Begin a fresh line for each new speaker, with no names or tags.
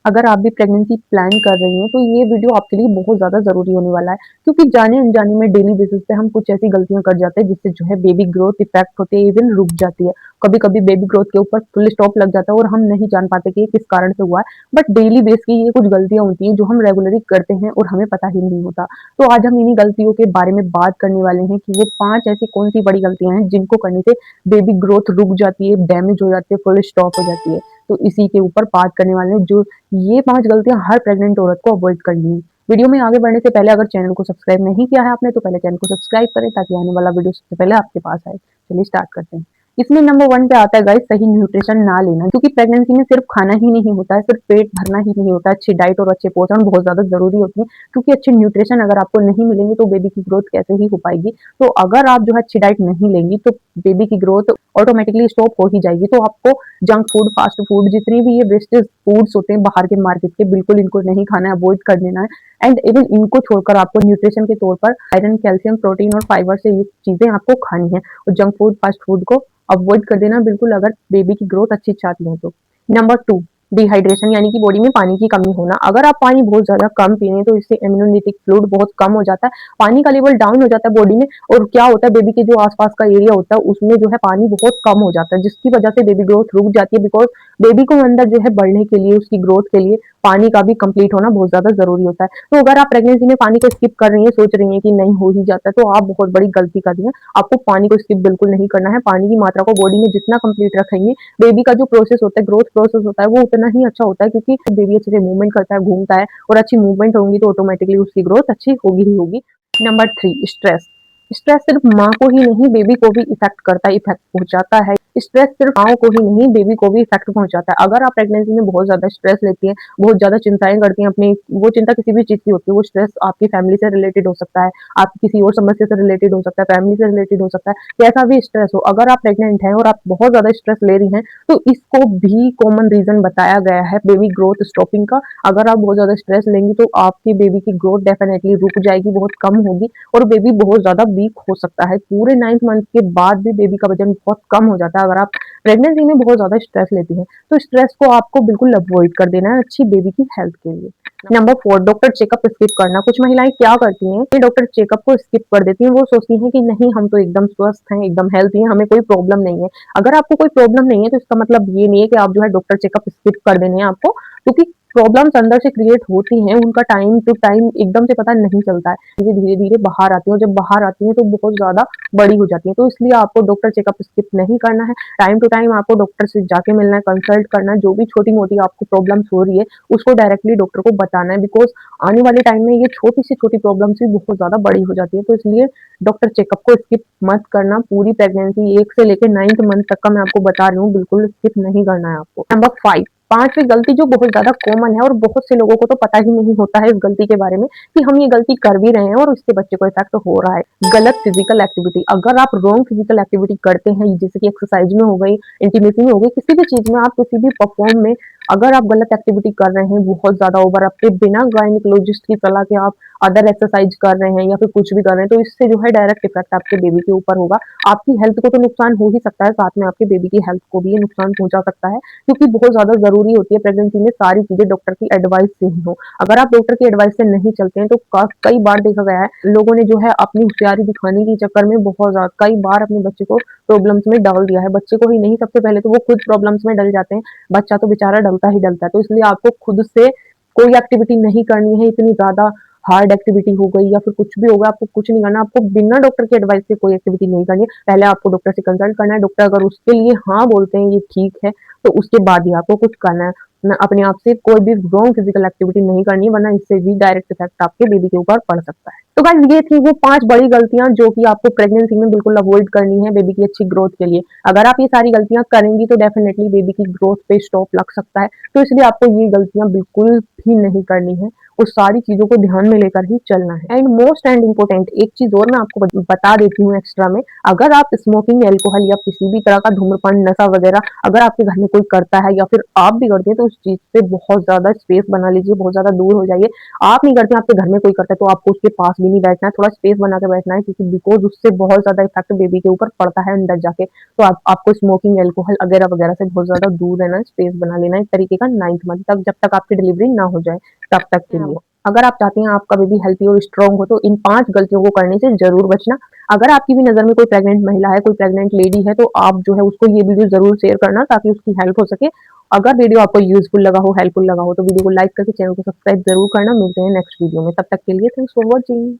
अगर आप भी प्रेगनेंसी प्लान कर रही हैं तो ये वीडियो आपके लिए बहुत ज़्यादा ज़रूरी होने वाला है, क्योंकि जाने-अनजाने में डेली बेसिस पे हम कुछ ऐसी गलतियाँ कर जाते हैं जिससे जो है बेबी ग्रोथ इफेक्ट होते हैं, इवन रुक जाती है। कभी-कभी बेबी ग्रोथ के ऊपर फुल स्टॉप लग जाता है और हम नहीं जान पाते कि ये किस कारण से हुआ है। बट डेली बेस की ये कुछ गलतियाँ होती हैं जो हम रेगुलरली करते हैं और हमें पता ही नहीं होता। तो आज हम इन्हीं गलतियों के बारे में बात करने वाले हैं कि वो 5 ऐसी कौन-सी बड़ी गलतियाँ हैं जिनको करने से बेबी ग्रोथ रुक जाती है, डैमेज हो जाती है, फुल स्टॉप हो जाती है। तो इसी के ऊपर बात करने वाले हैं, जो ये 5 गलतियाँ हर प्रेग्नेंट औरत को अवॉइड करनी है। वीडियो में आगे बढ़ने से पहले अगर चैनल को सब्सक्राइब नहीं किया है आपने तो पहले चैनल को सब्सक्राइब करें ताकि आने वाला वीडियो सबसे पहले आपके पास आए। चलिए स्टार्ट करते हैं। इसमें नंबर 1 पे आता है गाइस सही न्यूट्रिशन ना लेना, क्योंकि प्रेगनेंसी में सिर्फ खाना ही नहीं होता है, सिर्फ पेट भरना ही नहीं होता है, अच्छी डाइट और अच्छे पोषण बहुत ज़्यादा ज़रूरी होती है, क्योंकि अच्छे न्यूट्रिशन अगर आपको नहीं मिलेंगे तो बेबी की ग्रोथ कैसे ही हो पाएगी। तो अगर आप जो है अच्छी डाइट नहीं लेंगी तो बेबी की ग्रोथ ऑटोमेटिकली स्टॉप हो ही जाएगी। तो आपको जंक फूड, फास्ट फूड, जितनी भी ये वेस्टेज फूड्स होते हैं बाहर के मार्केट के, बिल्कुल इनको नहीं खाना है, अवॉइड कर देना है। एंड इवन इनको छोड़कर आपको न्यूट्रिशन के तौर पर आयरन, कैल्शियम, प्रोटीन और फाइबर से युक्त चीजें आपको खानी है और जंक फूड, फास्ट फूड को अवॉइड कर देना बिल्कुल, अगर बेबी की ग्रोथ अच्छी चाहती है तो। नंबर 2, डिहाइड्रेशन यानी कि बॉडी में पानी की कमी होना। अगर आप पानी बहुत ज्यादा कम पीने तो इससे इम्यूनिटी फ्लूइड बहुत कम हो जाता है, पानी का लेवल डाउन हो जाता है बॉडी में, और क्या होता है बेबी के जो आसपास का एरिया होता है उसमें जो है पानी बहुत कम हो जाता है, जिसकी वजह से बेबी ग्रोथ रुक जाती है। बिकॉज बेबी को अंदर जो है बढ़ने के लिए, उसकी ग्रोथ के लिए पानी का भी कंप्लीट होना बहुत ज्यादा जरूरी होता है। तो अगर आप प्रेगनेंसी में पानी को स्किप कर रही हैं, सोच रही हैं कि नहीं हो ही जाता है, तो आप बहुत बड़ी गलती कर रही हैं। आपको पानी को स्किप बिल्कुल नहीं करना है। पानी की मात्रा को बॉडी में जितना कंप्लीट रखेंगे, बेबी का जो प्रोसेस होता है, ग्रोथ प्रोसेस होता है, वो उतना ही अच्छा होता है, क्योंकि बेबी अच्छे से मूवमेंट करता है, घूमता है, और अच्छी मूवमेंट होंगी तो ऑटोमेटिकली उसकी ग्रोथ अच्छी होगी ही होगी। Number 3, stress. स्ट्रेस सिर्फ माँ को ही नहीं बेबी को भी इफेक्ट करता है, इफेक्ट पहुंचाता है। स्ट्रेस सिर्फ माँ को ही नहीं बेबी को भी इफेक्ट पहुंचाता है। अगर आप प्रेगनेंसी में बहुत ज्यादा स्ट्रेस लेती हैं, बहुत ज्यादा चिंताएं करती हैं अपनी, वो चिंता किसी भी चीज की होती है, वो स्ट्रेस आपकी फैमिली से रिलेटेड हो सकता है, आपकी किसी और समस्या से रिलेटेड हो सकता है, फैमिली से रिलेटेड हो सकता है, कैसा भी स्ट्रेस हो, अगर आप प्रेग्नेंट हैं और आप बहुत ज्यादा स्ट्रेस ले रही हैं तो इसको भी कॉमन रीजन बताया गया है बेबी ग्रोथ स्टॉपिंग का। अगर आप बहुत ज्यादा स्ट्रेस लेंगी तो आपकी बेबी की ग्रोथ डेफिनेटली रुक जाएगी, बहुत कम होगी, और बेबी बहुत ज्यादा वीक हो सकता है। पूरे 9th मंथ के बाद भी बेबी का वजन बहुत कम हो जाता है अगर आप प्रेगनेंसी में बहुत ज्यादा स्ट्रेस लेती हैं। तो स्ट्रेस को आपको बिल्कुल अवॉइड कर देना है अच्छी बेबी की हेल्थ के लिए। नंबर 4, डॉक्टर चेकअप स्किप करना। कुछ महिलाएं क्या करती हैं कि डॉक्टर चेकअप को स्किप कर देती हैं। वो सोचती हैं कि नहीं, हम तो एकदम स्वस्थ हैं, एकदम हेल्थी हैं, हमें कोई प्रॉब्लम नहीं है। अगर आपको कोई प्रॉब्लम नहीं है तो इसका मतलब ये नहीं है कि आप जो है डॉक्टर चेकअप स्किप कर देने हैं आपको, क्योंकि प्रॉब्लम्स अंदर से क्रिएट होती हैं, उनका टाइम टू टाइम एकदम से पता नहीं चलता है, धीरे धीरे धीरे बाहर आती है, और जब बाहर आती है तो बहुत ज्यादा बड़ी हो जाती है। तो इसलिए आपको डॉक्टर चेकअप स्किप नहीं करना है। टाइम टू टाइम आपको डॉक्टर से जाके मिलना है, कंसल्ट करना है, जो भी छोटी मोटी आपको प्रॉब्लम्स हो रही है उसको डायरेक्टली डॉक्टर को बताना है। बिकॉज आने वाले टाइम में ये छोटी से छोटी प्रॉब्लम्स भी बहुत ज्यादा बड़ी हो जाती है। तो इसलिए डॉक्टर चेकअप को स्किप मत करना। पूरी प्रेगनेंसी 1 से लेकर 9th मंथ तक का मैं आपको बता रही हूँ, बिल्कुल स्किप नहीं करना है आपको। नंबर 5, पांचवी गलती जो बहुत ज्यादा कॉमन है और बहुत से लोगों को तो पता ही नहीं होता है इस गलती के बारे में कि हम ये गलती कर भी रहे हैं और उसके बच्चे को इफेक्ट हो रहा है। गलत फिजिकल एक्टिविटी। अगर आप रॉन्ग फिजिकल एक्टिविटी करते हैं, जैसे कि एक्सरसाइज में हो गई, इंटीमेसी में हो गई, किसी भी चीज में, आप किसी भी परफॉर्म में अगर आप गलत एक्टिविटी कर रहे हैं, बहुत ज्यादा ओवर आपके बिना गायनिकोलॉजिस्ट की सलाह के आप अदर एक्सरसाइज कर रहे हैं या फिर कुछ भी कर रहे हैं, तो इससे जो है डायरेक्ट इफेक्ट आपके बेबी के ऊपर होगा। आपकी हेल्थ को तो नुकसान हो ही सकता है, साथ में आपके बेबी की हेल्थ को भी ये नुकसान पहुंचा सकता है, क्योंकि बहुत ज्यादा जरूरी होती है प्रेगनेंसी में सारी चीजें डॉक्टर की एडवाइस से ही हो। अगर आप डॉक्टर की एडवाइस से नहीं चलते हैं तो कई बार देखा गया है लोगों ने जो है अपनी होशियारी दिखाने के चक्कर में बहुत ज्यादा कई बार अपने बच्चे को प्रॉब्लम्स में डाल दिया है। बच्चे को ही नहीं, सबसे पहले तो वो खुद प्रॉब्लम्स में डल जाते हैं, बच्चा तो बेचारा डलता ही डलता है। तो इसलिए आपको खुद से कोई एक्टिविटी नहीं करनी है, इतनी ज्यादा हार्ड एक्टिविटी हो गई या फिर कुछ भी होगा, आपको कुछ नहीं करना। आपको बिना डॉक्टर की एडवाइस से कोई एक्टिविटी नहीं करनी है। पहले आपको डॉक्टर से कंसल्ट करना है, डॉक्टर अगर उसके लिए हाँ बोलते हैं ये ठीक है तो उसके बाद ही आपको कुछ करना है। अपने आप से कोई भी रॉन्ग फिजिकल एक्टिविटी नहीं करनी है, वरना इससे भी डायरेक्ट इफेक्ट आपके बेबी के ऊपर पड़ सकता है। तो गाइस ये थी वो 5 बड़ी गलतियां जो कि आपको प्रेगनेंसी में बिल्कुल अवॉइड करनी है बेबी की अच्छी ग्रोथ के लिए। अगर आप ये सारी गलतियां करेंगी तो डेफिनेटली बेबी की ग्रोथ पे स्टॉप लग सकता है। तो इसलिए आपको ये गलतियां बिल्कुल भी नहीं करनी है, उस सारी चीजों को ध्यान में लेकर ही चलना है। एंड मोस्ट एंड इम्पोर्टेंट एक चीज और मैं आपको बता देती हूँ एक्स्ट्रा में, अगर आप स्मोकिंग, एल्कोहल या किसी भी तरह का धूम्रपान, नशा वगैरह अगर आपके घर में कोई करता है या फिर आप भी करते हैं तो उस चीज से बहुत ज्यादा स्पेस बना लीजिए, बहुत ज्यादा दूर हो जाइए। आप नहीं करते, आपके घर में कोई करता है तो आपको उसके पास भी भी नहीं बैठना है, थोड़ा स्पेस बना के बैठना है, क्योंकि बिकॉज़ उससे बहुत ज़्यादा इफ़ेक्ट बेबी के ऊपर पड़ता है अंदर जाके। तो आपको स्मोकिंग, अल्कोहल वगैरह-वगैरह से बहुत ज़्यादा दूर रहना है, स्पेस बना लेना है, एक तरीके का 9th मंथ तक, जब तक आपकी डिलीवरी ना हो जाए, तब तक के लिए। अगर आप चाहती हैं आपका बेबी हेल्थी और स्ट्रॉन्ग हो, तो इन 5 गलतियों को करने से ज़रूर बचना। अगर आपकी भी नज़र में कोई प्रेग्नेंट महिला है, कोई प्रेग्नेंट लेडी है, तो आप जो है उसको ये वीडियो ज़रूर शेयर करना, ताकि उसकी हेल्प हो सके। अगर वीडियो आपको यूज़फुल लगा हो, हेल्पफुल लगा हो, तो वीडियो को लाइक करके चैनल को सब्सक्राइब ज़रूर करना। मिलते हैं नेक्स्ट वीडियो में, तब तक के लिए थैंक्स फॉर वॉचिंग।